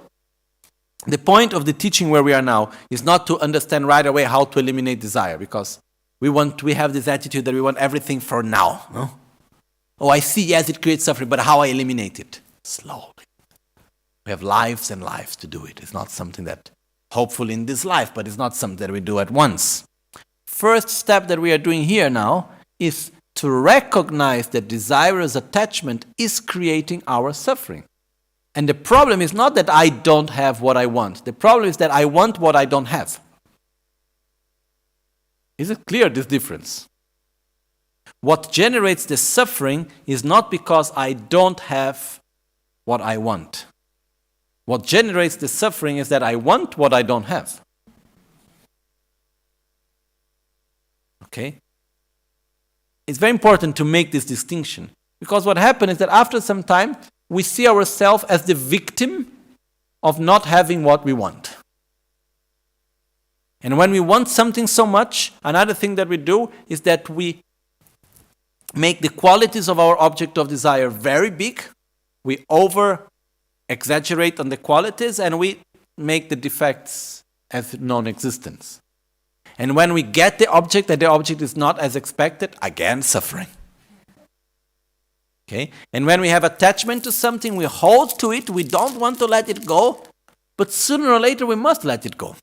the point of the teaching where we are now is not to understand right away how to eliminate desire, because we have this attitude that we want everything for now. No? Oh, I see, yes, it creates suffering, but how I eliminate it? Slowly. We have lives and lives to do it. It's not something that hopefully in this life, but it's not something that we do at once. First step that we are doing here now is to recognize that desirous attachment is creating our suffering. And the problem is not that I don't have what I want. The problem is that I want what I don't have. Is it clear, this difference? What generates the suffering is not because I don't have what I want. What generates the suffering is that I want what I don't have. Okay? It's very important to make this distinction. Because what happens is that after some time, we see ourselves as the victim of not having what we want. And when we want something so much, another thing that we do is that we make the qualities of our object of desire very big. We over-exaggerate on the qualities, and we make the defects as non-existence. And when we get the object and the object is not as expected, again, suffering. Okay? And when we have attachment to something, we hold to it, we don't want to let it go, but sooner or later we must let it go.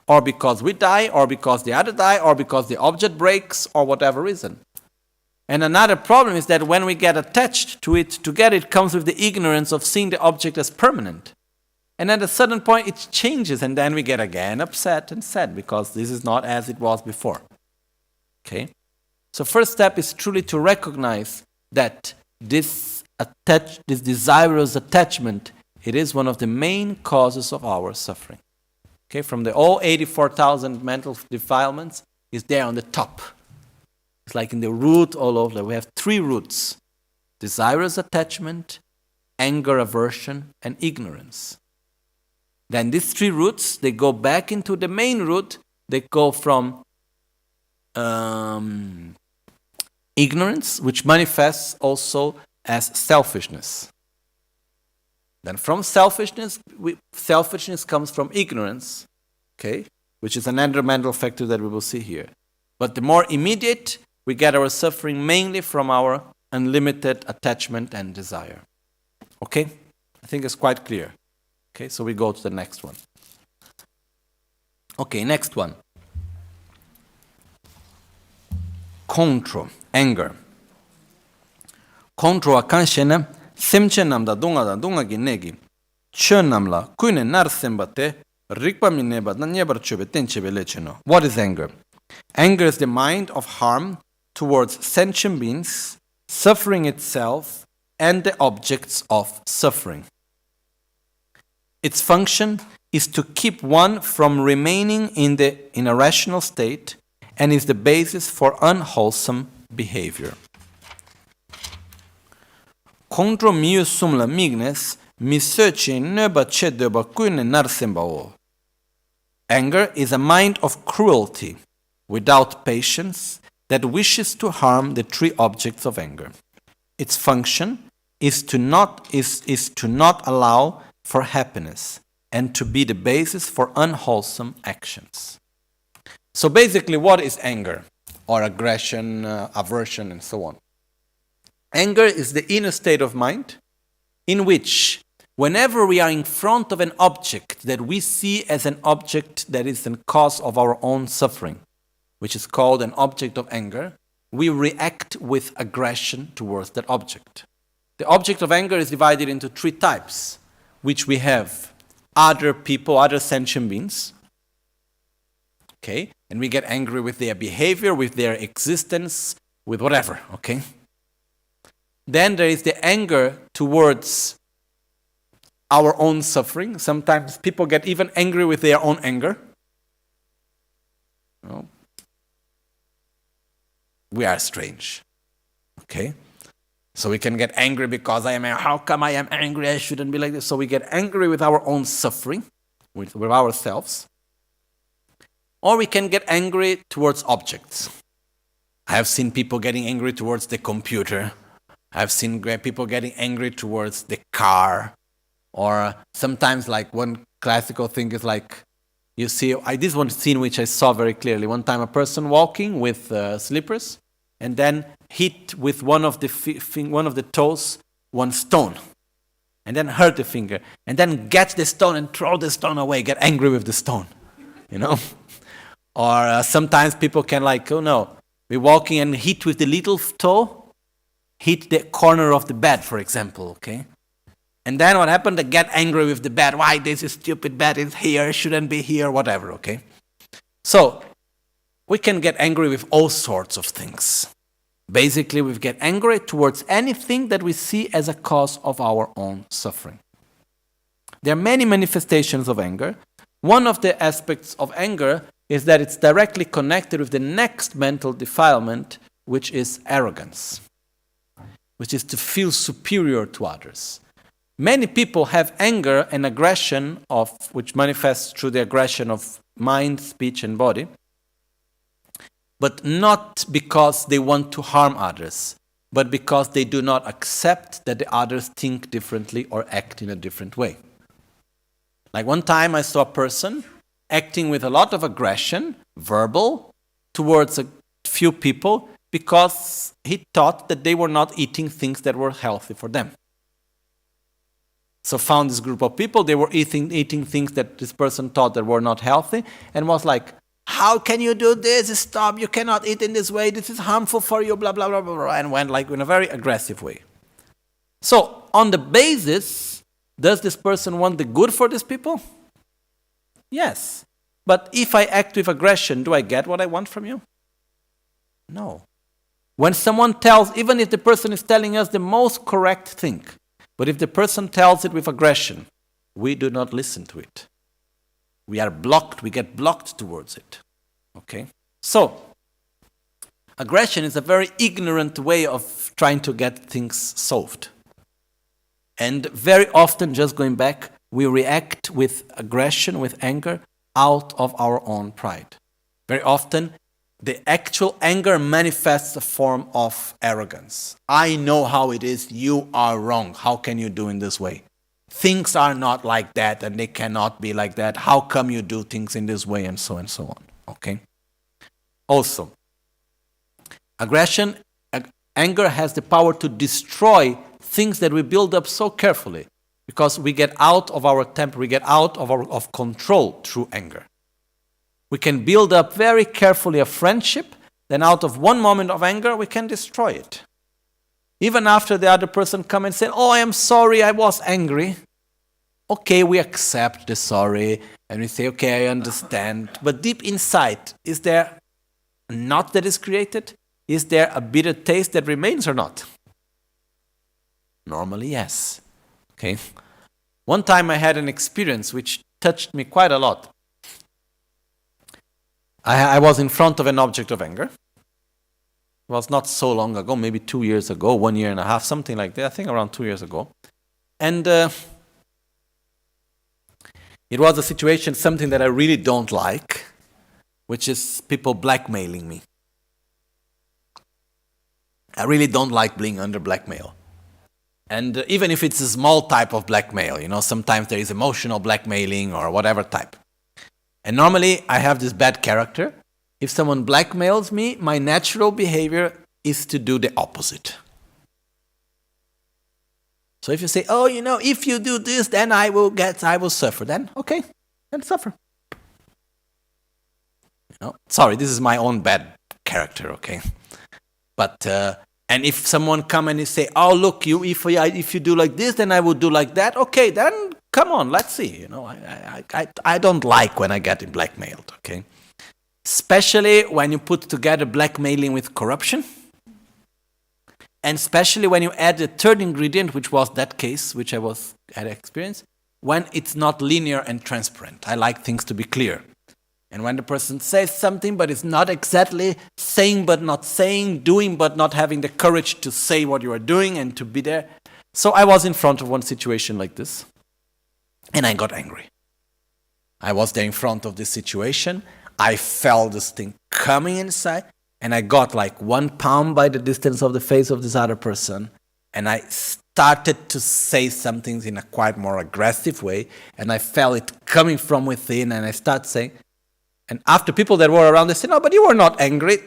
Or because we die, or because the other die, or because the object breaks, or whatever reason. And another problem is that when we get attached to it, together it comes with the ignorance of seeing the object as permanent. And at a certain point it changes, and then we get again upset and sad because this is not as it was before. Okay? So first step is truly to recognize that this desirous attachment, it is one of the main causes of our suffering. Okay? From the all 84,000 mental defilements, is there on the top. It's like in the root all over. We have 3 roots: desirous attachment, anger, aversion, and ignorance. Then these 3 roots, they go back into the main root. They go from ignorance, which manifests also as selfishness. Then from selfishness comes from ignorance, okay, which is another mental factor that we will see here. But the more immediate, we get our suffering mainly from our unlimited attachment and desire. Okay? I think it's quite clear. Okay, so we go to the next one. Okay, next one. Kontro, anger. Kontro akanshena semche namda dunga gi negi. Chö namla kuine nar sembate rikpa mineba na nyebar chöbe tenchebe lecheno. What is anger? Anger is the mind of harm towards sentient beings, suffering itself, and the objects of suffering. Its function is to keep one from remaining in a rational state and is the basis for unwholesome behavior. Kongdro miu sumla mignes, mi searchi nöba chedöba kune narsembao. Anger is a mind of cruelty, without patience, that wishes to harm the three objects of anger. Its function is to not allow for happiness and to be the basis for unwholesome actions. So basically, what is anger? Or aggression, aversion, and so on. Anger is the inner state of mind in which whenever we are in front of an object that we see as an object that is the cause of our own suffering, which is called an object of anger, we react with aggression towards that object. The object of anger is divided into three types, which we have other people, other sentient beings. Okay? And we get angry with their behavior, with their existence, with whatever. Okay? Then there is the anger towards our own suffering. Sometimes people get even angry with their own anger. No. We are strange. Okay? So we can get angry because how come I am angry? I shouldn't be like this. So we get angry with our own suffering, with ourselves. Or we can get angry towards objects. I have seen people getting angry towards the computer. I've seen people getting angry towards the car. Or sometimes like one classical thing is like, you see, this one scene which I saw very clearly. One time a person walking with slippers and then hit with one of the toes one stone. And then hurt the finger. And then get the stone and throw the stone away. Get angry with the stone. You know? Or sometimes people can be walking and hit with the little toe. Hit the corner of the bed, for example, okay? And then what happened? They get angry with the bed. Why this is stupid bed is here, shouldn't be here, whatever, okay? So, we can get angry with all sorts of things. Basically, we get angry towards anything that we see as a cause of our own suffering. There are many manifestations of anger. One of the aspects of anger is that it's directly connected with the next mental defilement, which is arrogance, which is to feel superior to others. Many people have anger and aggression which manifests through the aggression of mind, speech, and body, but not because they want to harm others, but because they do not accept that the others think differently or act in a different way. Like one time I saw a person acting with a lot of aggression, verbal, towards a few people because he thought that they were not eating things that were healthy for them. So found this group of people, they were eating things that this person thought that were not healthy, and was like, how can you do this? Stop, you cannot eat in this way, this is harmful for you, blah, blah, blah, blah, blah, and went like in a very aggressive way. So, on the basis, does this person want the good for these people? Yes. But if I act with aggression, do I get what I want from you? No. When someone tells, even if the person is telling us the most correct thing, but if the person tells it with aggression, we do not listen to it. We are blocked, we get blocked towards it. Okay? So, aggression is a very ignorant way of trying to get things solved. And very often, just going back, we react with aggression, with anger, out of our own pride. Very often, the actual anger manifests a form of arrogance. I know how it is, you are wrong. How can you do in this way? Things are not like that and they cannot be like that. How come you do things in this way and so on. Okay? Also, anger has the power to destroy things that we build up so carefully because we get out of our temper, we get out of control through anger. We can build up very carefully a friendship, then out of one moment of anger, we can destroy it. Even after the other person come and say, oh, I am sorry, I was angry. Okay, we accept the sorry, and we say, okay, I understand. But deep inside, is there a knot that is created? is there a bitter taste that remains or not? Normally, yes. Okay. One time I had an experience which touched me quite a lot. I was in front of an object of anger. It was not so long ago, maybe 2 years ago, 1 year and a half, something like that. I think around 2 years ago. And it was a situation, something that I really don't like, which is people blackmailing me. I really don't like being under blackmail. And even if it's a small type of blackmail, sometimes there is emotional blackmailing or whatever type. And normally I have this bad character. If someone blackmails me, my natural behavior is to do the opposite. So if you say, if you do this, then I will suffer. Then, okay, then suffer. Sorry, this is my own bad character, okay? But, and if someone come and they say, oh, look, if you do like this, then I will do like that. Okay, then come on, let's see. I don't like when I get blackmailed, okay? Especially when you put together blackmailing with corruption. And especially when you add a third ingredient, which was that case, which I had experience, when it's not linear and transparent. I like things to be clear. And when the person says something, but it's not exactly saying but not saying, doing but not having the courage to say what you are doing and to be there. So I was in front of one situation like this, and I got angry. I was there in front of this situation. I felt this thing coming inside, and I got like 1 pound by the distance of the face of this other person, and I started to say some things in a quite more aggressive way, and I felt it coming from within, and I started saying, and after people that were around, they said, no, but you were not angry.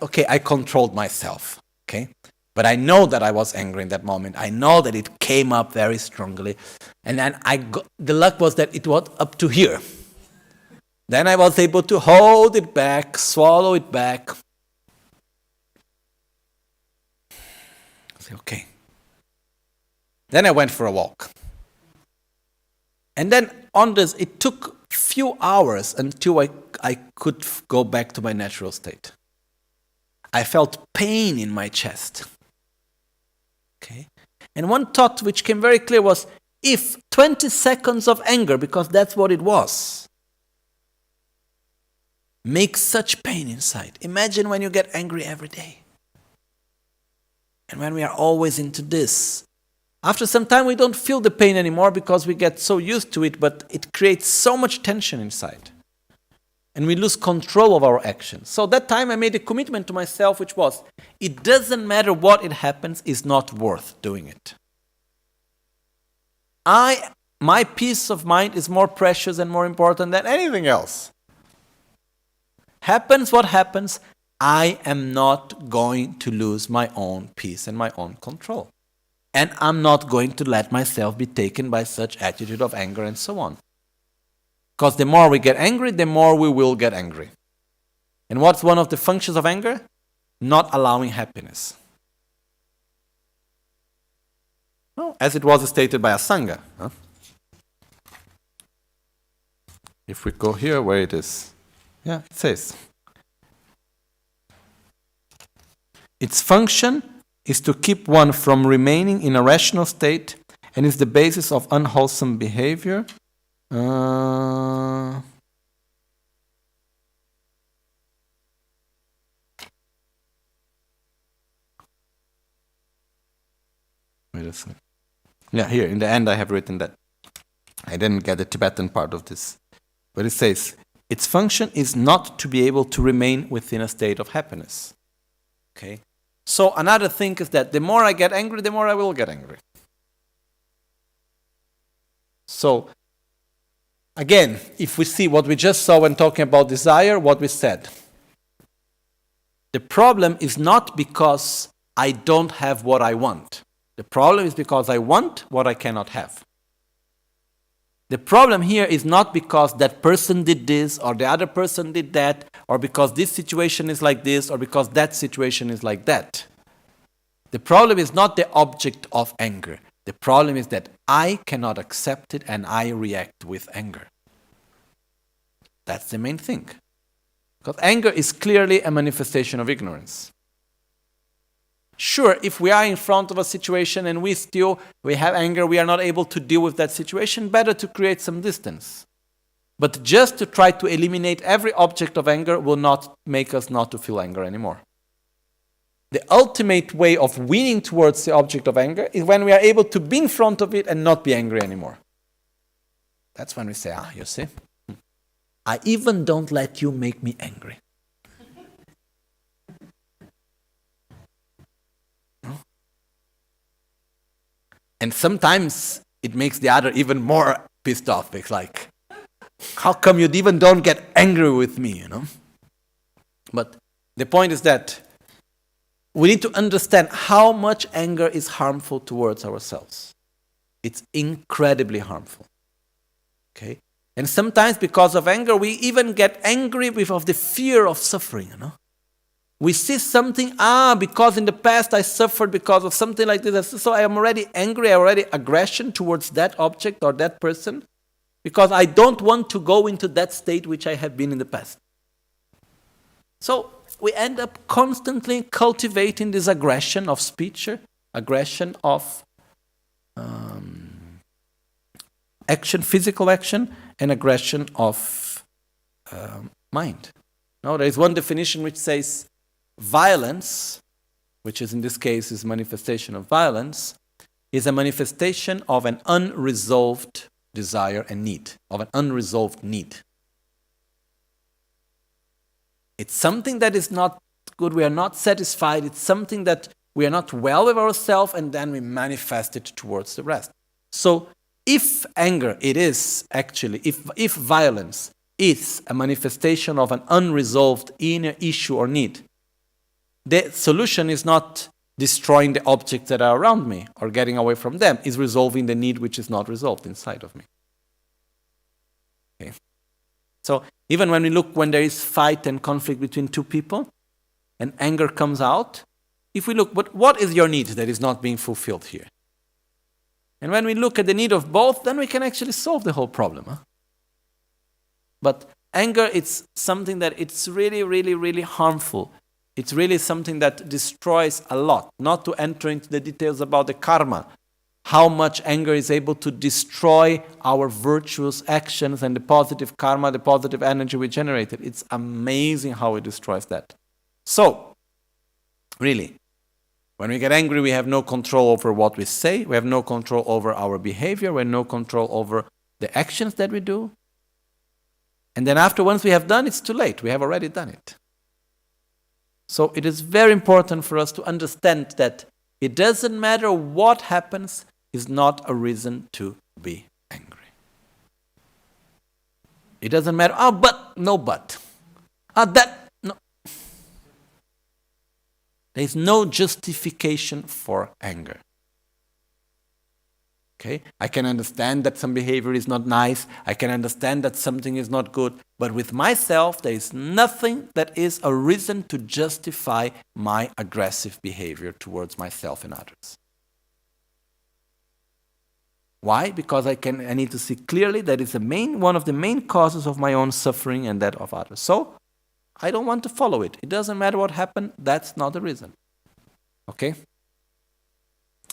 Okay, I controlled myself, okay? But I know that I was angry in that moment. I know that it came up very strongly. And then the luck was that it was up to here. Then I was able to hold it back, swallow it back. I said, okay. Then I went for a walk. And then on this, it took few hours until I could go back to my natural state. I felt pain in my chest. Okay? And one thought which came very clear was, if 20 seconds of anger, because that's what it was, makes such pain inside. Imagine when you get angry every day. And when we are always into this, after some time, we don't feel the pain anymore because we get so used to it, but it creates so much tension inside. And we lose control of our actions. So that time I made a commitment to myself, which was, it doesn't matter what it happens, it's not worth doing it. My peace of mind is more precious and more important than anything else. Happens what happens, I am not going to lose my own peace and my own control. And I'm not going to let myself be taken by such attitude of anger and so on. Because the more we get angry, the more we will get angry. And what's one of the functions of anger? Not allowing happiness. No, as it was stated by a Sangha. Huh? If we go here, where it is. Yeah, it says. Its function is to keep one from remaining in a rational state and is the basis of unwholesome behavior. Wait a second. Yeah, here, in the end I have written that. I didn't get the Tibetan part of this. But it says, its function is not to be able to remain within a state of happiness. Okay? So another thing is that the more I get angry, the more I will get angry. So, again, if we see what we just saw when talking about desire, what we said. The problem is not because I don't have what I want. The problem is because I want what I cannot have. The problem here is not because that person did this or the other person did that, or because this situation is like this or because that situation is like that. The problem is not the object of anger. The problem is that I cannot accept it and I react with anger. That's the main thing. Because anger is clearly a manifestation of ignorance. Sure, if we are in front of a situation and we have anger, we are not able to deal with that situation, better to create some distance. But just to try to eliminate every object of anger will not make us not to feel anger anymore. The ultimate way of winning towards the object of anger is when we are able to be in front of it and not be angry anymore. That's when we say, you see, I even don't let you make me angry. And sometimes it makes the other even more pissed off. It's like, how come you even don't get angry with me, you know? But the point is that we need to understand how much anger is harmful towards ourselves. It's incredibly harmful. Okay? And sometimes because of anger, we even get angry of the fear of suffering, you know? We see something, because in the past I suffered because of something like this, so I am already angry, already aggression towards that object or that person, because I don't want to go into that state which I have been in the past. So we end up constantly cultivating this aggression of speech, aggression of action, physical action, and aggression of mind. Now, there is one definition which says violence, which is in this case is manifestation of violence, is a manifestation of an unresolved desire and need, of an unresolved need. It's something that is not good, we are not satisfied, it's something that we are not well with ourselves, and then we manifest it towards the rest. So if anger, it is actually, if violence is a manifestation of an unresolved inner issue or need, the solution is not destroying the objects that are around me or getting away from them, is resolving the need which is not resolved inside of me. Okay. So even when we look, when there is fight and conflict between two people and anger comes out, if we look, but what is your need that is not being fulfilled here? And when we look at the need of both, then we can actually solve the whole problem. Huh? But anger, it's something that it's really, really, really harmful. It's really something that destroys a lot. Not to enter into the details about the karma, how much anger is able to destroy our virtuous actions and the positive karma, the positive energy we generated. It's amazing how it destroys that. So, really, when we get angry, we have no control over what we say, we have no control over our behavior, we have no control over the actions that we do. And then after, once we have done, it's too late. We have already done it. So it is very important for us to understand that it doesn't matter what happens, is not a reason to be angry. It doesn't matter, but. No. There is no justification for anger. Okay? I can understand that some behavior is not nice. I can understand that something is not good. But with myself, there is nothing that is a reason to justify my aggressive behavior towards myself and others. Why? Because I need to see clearly that it's one of the main causes of my own suffering and that of others. So, I don't want to follow it. It doesn't matter what happened. That's not the reason. Okay?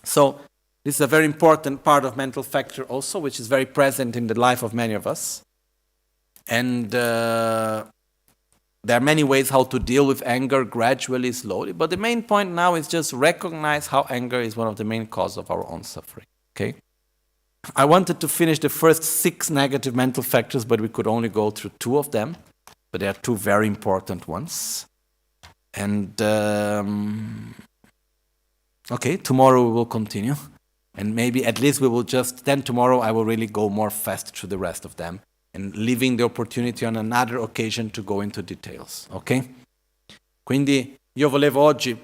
So, this is a very important part of mental factor also, which is very present in the life of many of us. And there are many ways how to deal with anger gradually, slowly. But the main point now is just recognize how anger is one of the main causes of our own suffering. Okay? I wanted to finish the first 6 negative mental factors, but we could only go through 2 of them. But they are 2 very important ones. And okay, tomorrow we will continue. And maybe at least we will then tomorrow I will really go more fast through the rest of them and leaving the opportunity on another occasion to go into details, ok? Quindi io volevo oggi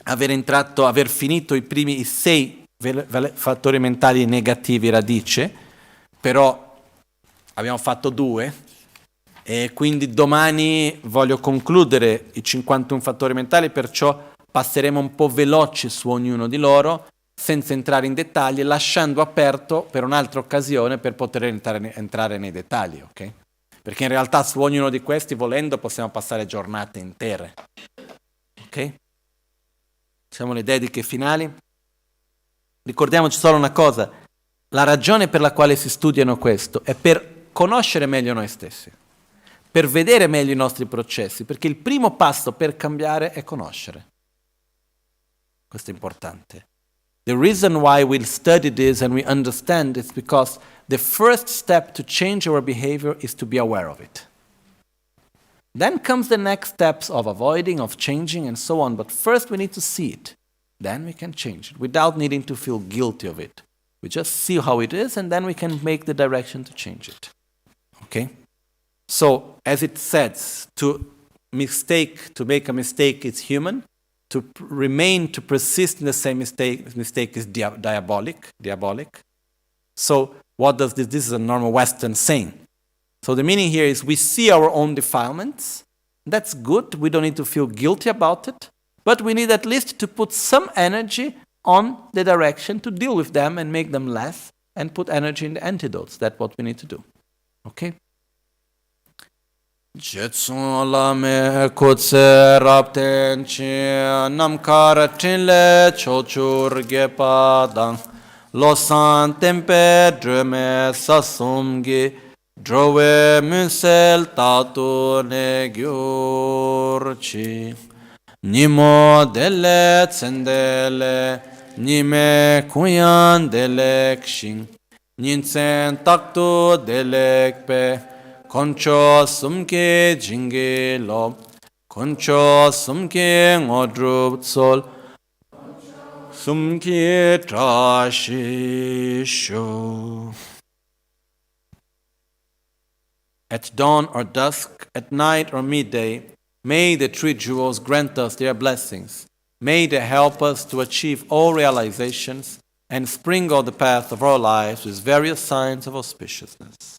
aver finito i primi 6 fattori mentali negativi radice, però abbiamo fatto 2 e quindi domani voglio concludere i 51 fattori mentali, perciò passeremo un po' veloci su ognuno di loro, senza entrare in dettagli, lasciando aperto per un'altra occasione per poter entrare nei dettagli, ok? perché in realtà su ognuno di questi, volendo, possiamo passare giornate intere. Ok? Facciamo le dediche finali. Ricordiamoci solo una cosa, la ragione per la quale si studiano questo è per conoscere meglio noi stessi, per vedere meglio i nostri processi, perché il primo passo per cambiare è conoscere. Questo è importante. The reason why we study this and we understand is because the first step to change our behavior is to be aware of it. Then comes the next steps of avoiding, of changing, and so on. But first we need to see it. Then we can change it without needing to feel guilty of it. We just see how it is, and then we can make the direction to change it. Okay? So, as it says, to make a mistake is human. To persist in the same mistake is diabolic. So, what does this? This is a normal Western saying. So the meaning here is we see our own defilements. That's good. We don't need to feel guilty about it. But we need at least to put some energy on the direction to deal with them and make them less and put energy in the antidotes. That's what we need to do. Okay? Jetsun lame kutse rapten chi namkara tinle chochur gepadang losan tempe drume sasumgi drove musel tatu ne gyurchi nimo dele tsendele nime kuyan delek shing ninsen taktu delek pe koncho sumke jinge lo koncho sumke ngodrup sol sumke trashi sho. At dawn or dusk, at night or midday, may the three jewels grant us their blessings. May they help us to achieve all realizations and sprinkle the path of our lives with various signs of auspiciousness.